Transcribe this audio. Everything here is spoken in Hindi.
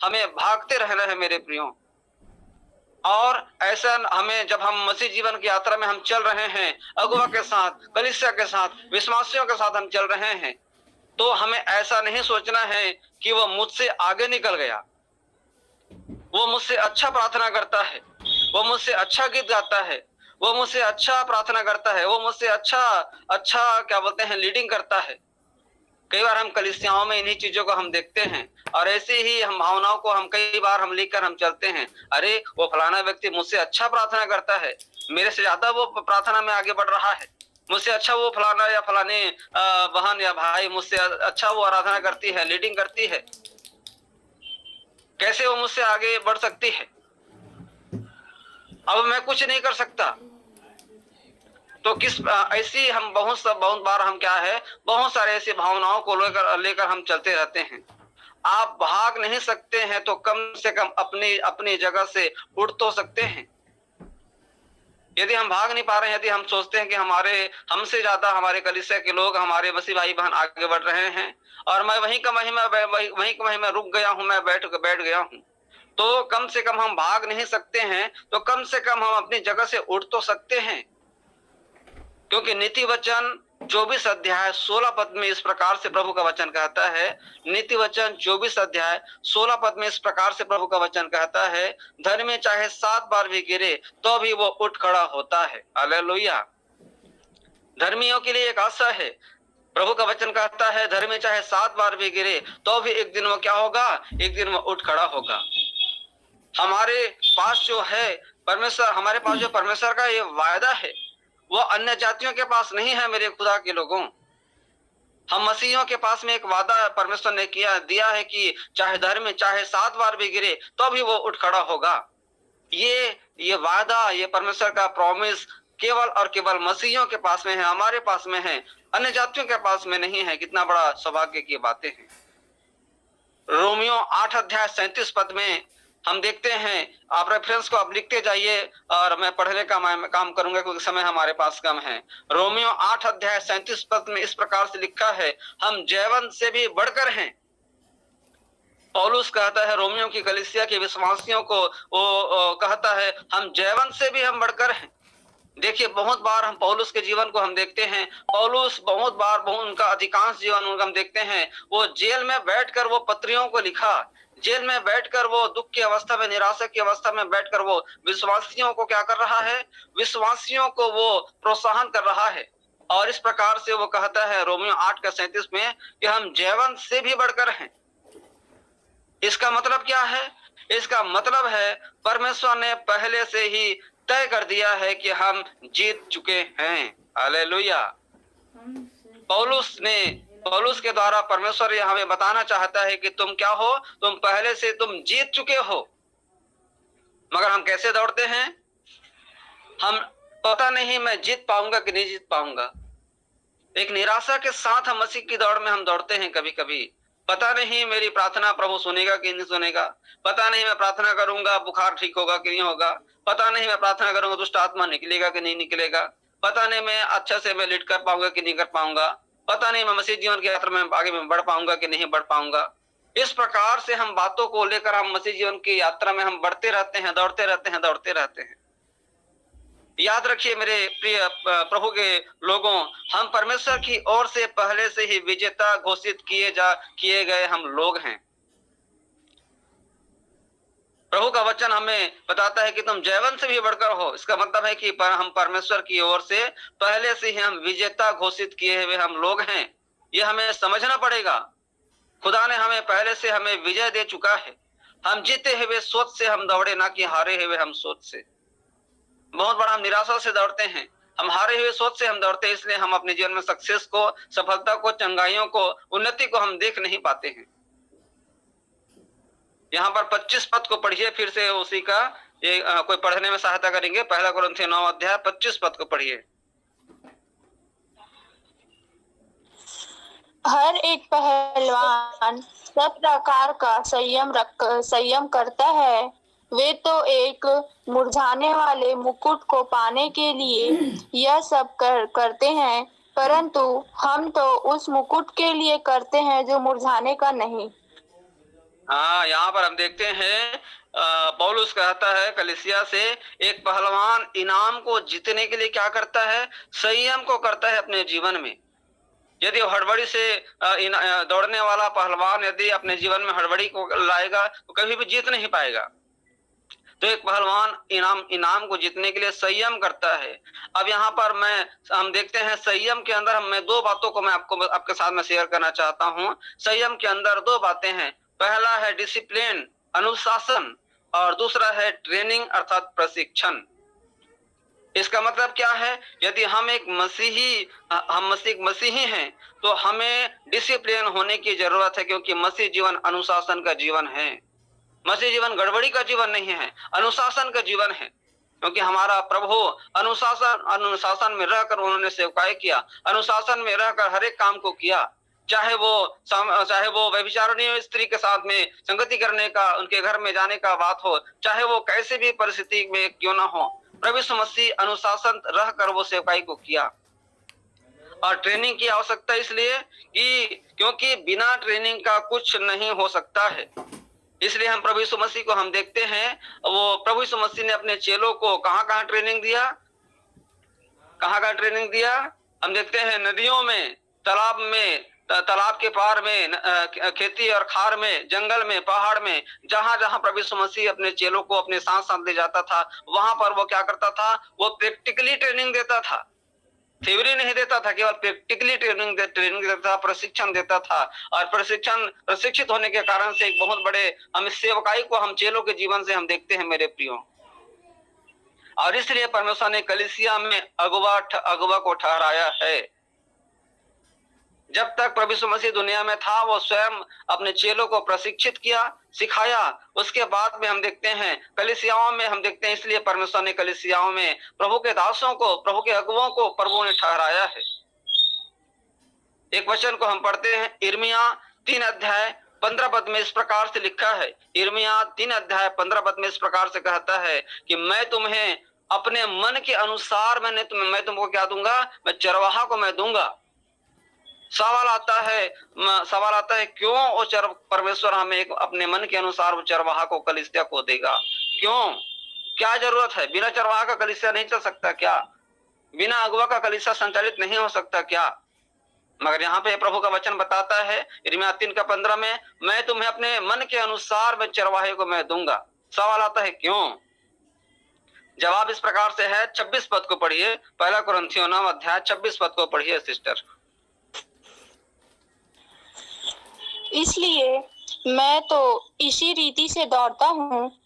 हमें भागते रहना है मेरे प्रियो। और ऐसा हमें, जब हम मसीह जीवन की यात्रा में हम चल रहे हैं, अगुवा के साथ, कलीसिया के साथ, विश्वासियों के साथ हम चल रहे हैं, तो हमें ऐसा नहीं सोचना है कि वो मुझसे आगे निकल गया, वो मुझसे अच्छा प्रार्थना करता है, वो मुझसे अच्छा गीत गाता है, वो मुझसे अच्छा प्रार्थना करता है, वो मुझसे अच्छा क्या बोलते हैं लीडिंग करता है। कई बार हम कलीसियाओं में इन्हीं चीजों को हम देखते हैं, और ऐसे ही हम भावनाओं को हम कई बार हम लेकर हम चलते हैं। अरे वो फलाना व्यक्ति मुझसे अच्छा प्रार्थना करता है, मेरे से ज्यादा वो प्रार्थना में आगे बढ़ रहा है, मुझसे अच्छा वो फलाना या फलाने बहन या भाई मुझसे अच्छा वो आराधना करती है, लीडिंग करती है, कैसे वो मुझसे आगे बढ़ सकती है, अब मैं कुछ नहीं कर सकता। तो किस ऐसी हम बहुत बार हम क्या है, बहुत सारे ऐसी भावनाओं को लेकर हम चलते रहते हैं। आप भाग नहीं सकते हैं तो कम से कम अपनी अपनी जगह से उठ तो सकते हैं। यदि हम भाग नहीं पा रहे हैं, यदि हम सोचते हैं कि हमसे ज्यादा हमारे कलीसिया के लोग, हमारे मसीह भाई बहन आगे बढ़ रहे हैं, और मैं वहीं का वहीं मैं रुक गया हूं, मैं बैठ गया हूं, तो कम से कम हम भाग नहीं सकते हैं, तो कम से कम हम अपनी जगह से उठ तो सकते हैं। क्योंकि नीति वचन 24 अध्याय 16 पद में इस प्रकार से प्रभु का वचन कहता है, नीति वचन 24 अध्याय 16 पद में इस प्रकार से प्रभु का वचन कहता है, धर्मी चाहे 7 बार भी गिरे तो भी वो उठ खड़ा होता है। हालेलुया। धर्मियों के लिए एक आशा है। प्रभु का वचन कहता है, धर्मी चाहे 7 बार भी गिरे तो भी एक दिन वो क्या होगा, एक दिन वो उठ खड़ा होगा। हमारे पास जो है परमेश्वर, हमारे पास जो परमेश्वर का ये वायदा है, वो अन्य जातियों के पास नहीं है। मेरे खुदा के लोगों, हम मसीहियों के पास में एक वादा परमेश्वर ने दिया है कि चाहे धर्म चाहे 7 बार भी गिरे तो भी वो उठ खड़ा होगा। ये वादा, ये परमेश्वर का प्रॉमिस केवल और केवल मसीहियों के पास में है, हमारे पास में है, अन्य जातियों के पास में नहीं है। कितना बड़ा सौभाग्य की बातें हैं। रोमियो 8 अध्याय 37 पद में हम देखते हैं, आप रेफरेंस को आप लिखते जाइए और मैं पढ़ने का काम करूंगा क्योंकि समय हमारे पास कम है। रोमियो 8 अध्याय 37 पद में इस प्रकार से लिखा है, हम जयवंत से भी बढ़कर हैं। पौलुस कहता है रोमियो की कलीसिया के विश्वासियों को, वो कहता है हम जयवंत से भी हम बढ़कर हैं। देखिए, बहुत बार हम पौलुस के जीवन को हम देखते हैं, पौलुस बहुत बार उनका अधिकांश जीवन उनका हम देखते हैं, वो जेल में बैठकर वो पत्रियों को लिखा, जेल में बैठकर वो दुख की अवस्था में, निराशा की अवस्था में बैठकर वो विश्वासियों को क्या कर रहा है, विश्वासियों को वो प्रोत्साहन कर रहा है। और इस प्रकार से वो कहता है रोमियो 8 का 37 में कि हम जयवंत से भी बढ़कर हैं। इसका मतलब क्या है? इसका मतलब है परमेश्वर ने पहले से ही तय कर दिया है कि हम जीत चुके हैं। हालेलुया। पौलुस के द्वारा परमेश्वर ये हमें बताना चाहता है कि तुम क्या हो, तुम पहले से तुम जीत चुके हो। मगर हम कैसे दौड़ते हैं? हम पता नहीं मैं जीत पाऊंगा कि नहीं जीत पाऊंगा, एक निराशा के साथ हम मसीह की दौड़ में हम दौड़ते हैं। कभी कभी पता नहीं मेरी प्रार्थना प्रभु सुनेगा कि नहीं सुनेगा, पता नहीं मैं प्रार्थना करूंगा बुखार ठीक होगा कि नहीं होगा, पता नहीं मैं प्रार्थना करूंगा दुष्ट आत्मा निकलेगा कि नहीं निकलेगा, पता नहीं मैं अच्छा से मैं लीड कर पाऊंगा कि नहीं कर पाऊंगा, पता नहीं मैं मसीह जीवन की यात्रा में आगे में बढ़ पाऊंगा कि नहीं बढ़ पाऊंगा। इस प्रकार से हम बातों को लेकर हम मसीह जीवन की यात्रा में हम बढ़ते रहते हैं, दौड़ते रहते हैं, दौड़ते रहते हैं। याद रखिए मेरे प्रिय प्रभु के लोगों, हम परमेश्वर की ओर से पहले से ही विजेता घोषित किए गए हम लोग हैं। प्रभु का वचन हमें बताता है कि तुम जयवंत से भी बढ़कर हो। इसका मतलब है कि हम परमेश्वर की ओर से पहले से ही हम विजेता घोषित किए हुए हम लोग हैं। ये हमें समझना पड़ेगा। खुदा ने हमें पहले से हमें विजय दे चुका है। हम जीते हुए सोच से हम दौड़े, ना कि हारे हुए हम सोच से। बहुत बड़ा हम निराशा से दौड़ते हैं, हम हारे हुए सोच से हम दौड़ते हैं, इसलिए हम अपने जीवन में सक्सेस को, सफलता को, चंगाइयों को, उन्नति को हम देख नहीं पाते हैं। यहाँ पर 25 पद को पढ़िए फिर से, उसी का ये कोई पढ़ने में सहायता करेंगे। पहला कुरिन्थियों 9 अध्याय 25 पद को पढ़िए। हर एक पहलवान सब प्रकार का संयम करता है। वे तो एक मुरझाने वाले मुकुट को पाने के लिए यह सब करते हैं, परंतु हम तो उस मुकुट के लिए करते हैं जो मुरझाने का नहीं। हाँ, यहाँ पर हम देखते हैं पौलुस कहता है कलीसिया से, एक पहलवान इनाम को जीतने के लिए क्या करता है? संयम को करता है अपने जीवन में। यदि हड़बड़ी से दौड़ने वाला पहलवान यदि अपने जीवन में हड़बड़ी को लाएगा तो कभी भी जीत नहीं पाएगा। तो एक पहलवान इनाम को जीतने के लिए संयम करता है। अब यहाँ पर हम देखते हैं संयम के अंदर मैं दो बातों को मैं आपके साथ में शेयर करना चाहता हूँ। संयम के अंदर दो बातें हैं। पहला है डिसिप्लिन, अनुशासन, और दूसरा है ट्रेनिंग अर्थात प्रशिक्षण। इसका मतलब क्या है? यदि हम एक मसीही हैं तो हमें डिसिप्लिन होने की जरूरत है, क्योंकि मसीह जीवन अनुशासन का जीवन है। मसीह जीवन गड़बड़ी का जीवन नहीं है, अनुशासन का जीवन है। क्योंकि हमारा प्रभु अनुशासन में रहकर उन्होंने सेवकाई किया, अनुशासन में रहकर हर एक काम को किया। चाहे वो व्यभिचारिणी स्त्री के साथ में संगति करने का, उनके घर में जाने का बात हो, चाहे वो कैसे भी परिस्थिति में क्यों ना हो, प्रभु यीशु मसीह अनुशासन रहकर वो सेवकाई को किया। और ट्रेनिंग की आवश्यकता इसलिए कि क्योंकि बिना ट्रेनिंग का कुछ नहीं हो सकता है। इसलिए हम प्रभु यीशु मसीह को हम देखते हैं, वो प्रभु यीशु मसीह ने अपने चेलों को कहाँ ट्रेनिंग दिया? कहाँ ट्रेनिंग दिया? हम देखते हैं नदियों में, तालाब के पार में, खेती और खार में, जंगल में, पहाड़ में, जहां जहां प्रभु यीशु मसीह अपने चेलों को अपने साथ ले जाता था, वहां पर वो क्या करता था? वो प्रैक्टिकली ट्रेनिंग देता था, थ्योरी नहीं देता था, केवल प्रैक्टिकली ट्रेनिंग देता था, प्रशिक्षण देता था। और प्रशिक्षित होने के कारण से एक बहुत बड़े हम सेवकाई को हम चेलों के जीवन से हम देखते हैं मेरे प्रियो। और इसलिए परमेश्वर ने कलीसिया में अगुवा को ठहराया है। जब तक प्रभु यीशु मसीह दुनिया में था, वो स्वयं अपने चेलों को प्रशिक्षित किया, सिखाया। उसके बाद में हम देखते हैं कलीसियाओं में हम देखते हैं, इसलिए परमेश्वर ने कलीसियाओं में प्रभु के दासों को, प्रभु के अगुवों को प्रभु ने ठहराया है। एक वचन को हम पढ़ते हैं, यिर्मयाह 3 अध्याय 15 पद में इस प्रकार से लिखा है। यिर्मयाह 3 अध्याय 15 पद में इस प्रकार से कहता है कि मैं तुम्हें अपने मन के अनुसार मैं तुमको क्या दूंगा? मैं चरवाहा को मैं दूंगा। सवाल आता है क्यों वो परमेश्वर हमें एक अपने मन के अनुसार वो चरवाहा को, कलीसिया को देगा? क्यों? क्या जरूरत है? बिना चरवाहा का कलीसिया नहीं चल सकता क्या? बिना अगुवा का कलीसिया संचालित नहीं हो सकता क्या? मगर यहाँ पे प्रभु का वचन बताता है यिर्मयाह 3 का 15 में, मैं तुम्हें अपने मन के अनुसार मैं चरवाहे को मैं दूंगा। सवाल आता है क्यों? जवाब इस प्रकार से है, 26 पद को पढ़िए, 1 कुरिन्थियों 9 अध्याय 26 पद को पढ़िए सिस्टर। इसलिए मैं तो इसी रीति से दौड़ता हूँ